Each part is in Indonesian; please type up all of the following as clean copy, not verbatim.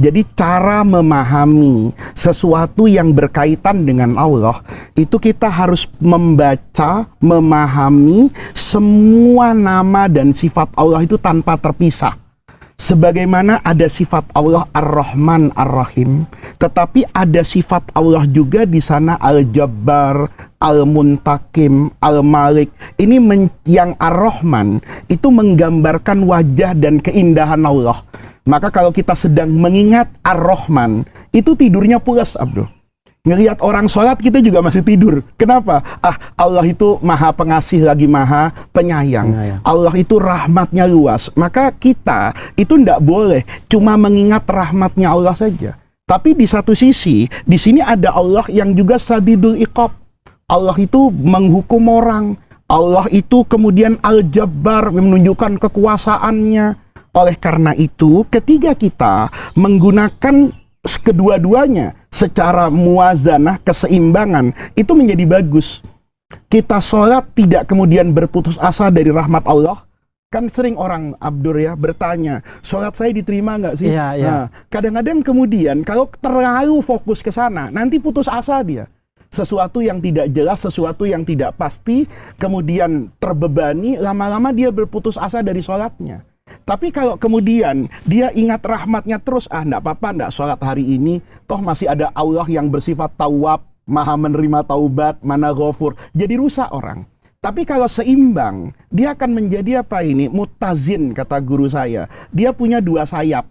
Jadi cara memahami sesuatu yang berkaitan dengan Allah, itu kita harus membaca, memahami semua nama dan sifat Allah itu tanpa terpisah. Sebagaimana ada sifat Allah Ar-Rahman Ar-Rahim, tetapi ada sifat Allah juga di sana Al-Jabbar, Al-Muntakim, Al-Malik. Ini yang Ar-Rahman itu menggambarkan wajah dan keindahan Allah. Maka kalau kita sedang mengingat Ar-Rahman, itu tidurnya pulas, Abdul. Ngelihat orang sholat kita juga masih tidur. Kenapa? Allah itu maha pengasih lagi maha penyayang. Allah itu rahmatnya luas. Maka kita itu tidak boleh cuma mengingat rahmatnya Allah saja. Tapi di satu sisi, di sini ada Allah yang juga sadidul iqab. Allah itu menghukum orang. Allah itu kemudian Al-Jabbar, menunjukkan kekuasaannya. Oleh karena itu, ketika kita menggunakan kedua-duanya secara muwazanah, keseimbangan, itu menjadi bagus. Kita sholat tidak kemudian berputus asa dari rahmat Allah. Kan sering orang, Abdur ya, bertanya, sholat saya diterima nggak sih? Iya, iya. Nah, kadang-kadang kemudian kalau terlalu fokus ke sana, nanti putus asa dia. Sesuatu yang tidak jelas, sesuatu yang tidak pasti, kemudian terbebani, lama-lama dia berputus asa dari sholatnya. Tapi kalau kemudian dia ingat rahmatnya terus, enggak apa-apa, enggak sholat hari ini, toh masih ada Allah yang bersifat tawwab, maha menerima taubat, mana ghafur. Jadi rusak orang. Tapi kalau seimbang, dia akan menjadi apa ini? Muttazin, kata guru saya. Dia punya dua sayap.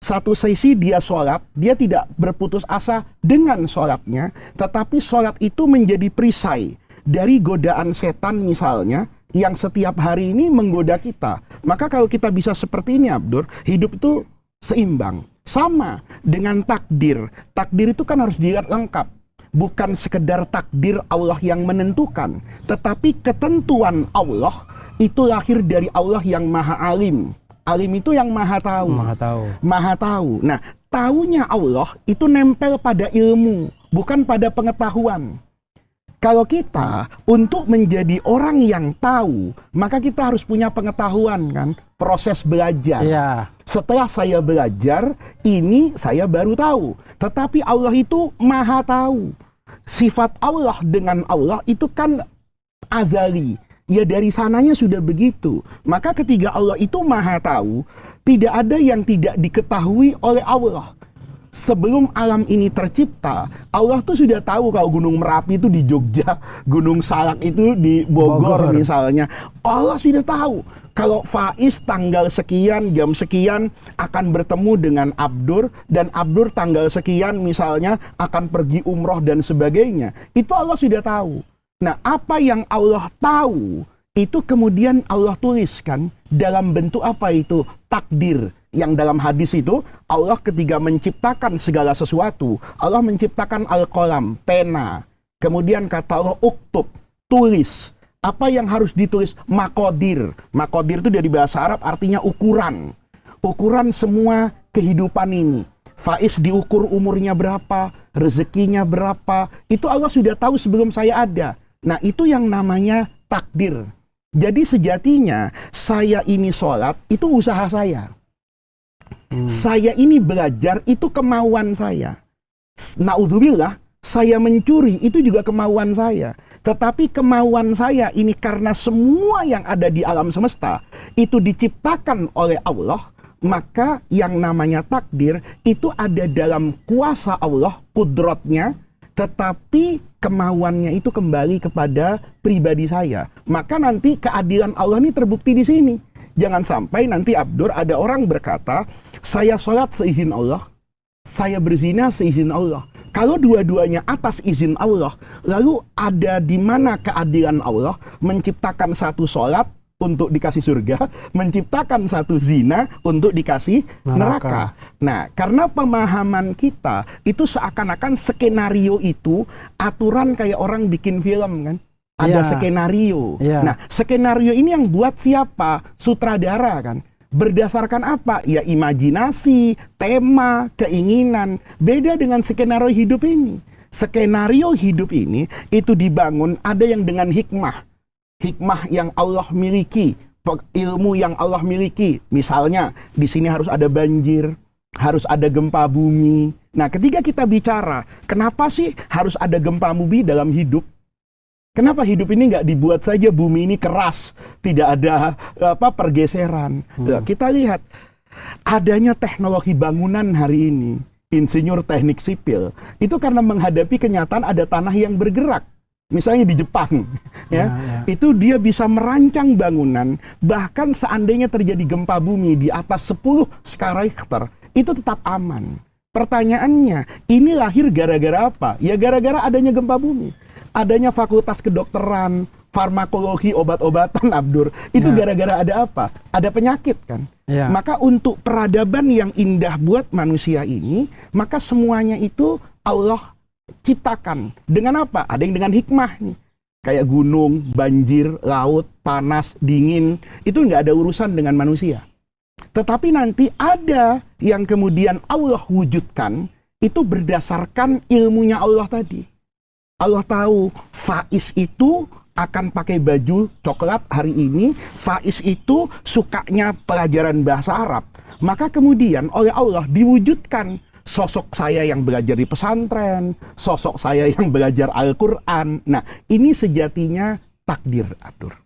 Satu sisi dia sholat, dia tidak berputus asa dengan sholatnya, tetapi sholat itu menjadi perisai dari godaan setan misalnya, yang setiap hari ini menggoda kita. Maka kalau kita bisa seperti ini, Abdur, hidup itu seimbang. Sama dengan takdir. Takdir itu kan harus dilihat lengkap. Bukan sekedar takdir Allah yang menentukan, tetapi ketentuan Allah itu lahir dari Allah yang maha alim. Alim itu yang maha tahu. Maha tahu. Maha tahu. Nah, taunya Allah itu nempel pada ilmu, bukan pada pengetahuan. Kalau kita untuk menjadi orang yang tahu, maka kita harus punya pengetahuan kan, proses belajar. Iya. Setelah saya belajar, ini saya baru tahu. Tetapi Allah itu maha tahu. Sifat Allah dengan Allah itu kan azali. Ya dari sananya sudah begitu. Maka ketika Allah itu maha tahu, tidak ada yang tidak diketahui oleh Allah. Sebelum alam ini tercipta, Allah tuh sudah tahu kalau Gunung Merapi itu di Jogja, Gunung Salak itu di Bogor misalnya. Allah sudah tahu kalau Faiz tanggal sekian, jam sekian akan bertemu dengan Abdur, dan Abdur tanggal sekian misalnya akan pergi umroh dan sebagainya. Itu Allah sudah tahu. Nah, apa yang Allah tahu, itu kemudian Allah tuliskan dalam bentuk apa itu? Takdir. Yang dalam hadis itu, Allah ketika menciptakan segala sesuatu, Allah menciptakan al-qalam, pena. Kemudian kata Allah, uktub, tulis. Apa yang harus ditulis? Makodir. Makodir itu dari bahasa Arab artinya ukuran. Ukuran semua kehidupan ini. Faiz diukur umurnya berapa, rezekinya berapa. Itu Allah sudah tahu sebelum saya ada. Nah, itu yang namanya takdir. Jadi sejatinya, saya ini sholat, itu usaha saya. Saya ini belajar, itu kemauan saya. Naudzubillah, saya mencuri, itu juga kemauan saya. Tetapi kemauan saya ini karena semua yang ada di alam semesta itu diciptakan oleh Allah, maka yang namanya takdir itu ada dalam kuasa Allah, kudrotnya, tetapi kemauannya itu kembali kepada pribadi saya. Maka nanti keadilan Allah ini terbukti di sini. Jangan sampai nanti Abdur ada orang berkata, saya sholat seizin Allah, saya berzina seizin Allah. Kalau dua-duanya atas izin Allah, lalu ada di mana keadilan Allah menciptakan satu sholat untuk dikasih surga, menciptakan satu zina untuk dikasih neraka. Nah, karena pemahaman kita itu seakan-akan skenario itu aturan kayak orang bikin film kan. Ada skenario. Nah, skenario ini yang buat siapa? Sutradara kan. Berdasarkan apa? Ya imajinasi, tema, keinginan. Beda dengan skenario hidup ini. Skenario hidup ini itu dibangun ada yang dengan hikmah. Hikmah yang Allah miliki, ilmu yang Allah miliki. Misalnya, di sini harus ada banjir, harus ada gempa bumi. Nah, ketika kita bicara, kenapa sih harus ada gempa bumi dalam hidup? Kenapa hidup ini nggak dibuat saja bumi ini keras, tidak ada pergeseran? Kita lihat adanya teknologi bangunan hari ini, insinyur teknik sipil, itu karena menghadapi kenyataan ada tanah yang bergerak. Misalnya di Jepang, itu dia bisa merancang bangunan, bahkan seandainya terjadi gempa bumi di atas 10 skala Richter, itu tetap aman. Pertanyaannya, ini lahir gara-gara apa? Ya gara-gara adanya gempa bumi. Adanya fakultas kedokteran, farmakologi, obat-obatan, Abdur. Itu gara-gara ada apa? Ada penyakit kan? Maka untuk peradaban yang indah buat manusia ini, maka semuanya itu Allah ciptakan. Dengan apa? Ada yang dengan hikmah nih. Kayak gunung, banjir, laut, panas, dingin. Itu nggak ada urusan dengan manusia. Tetapi nanti ada yang kemudian Allah wujudkan, itu berdasarkan ilmunya Allah tadi. Allah tahu Faiz itu akan pakai baju coklat hari ini, Faiz itu sukanya pelajaran bahasa Arab. Maka kemudian oleh Allah diwujudkan sosok saya yang belajar di pesantren, sosok saya yang belajar Al-Quran. Nah, ini sejatinya takdir, Abdur.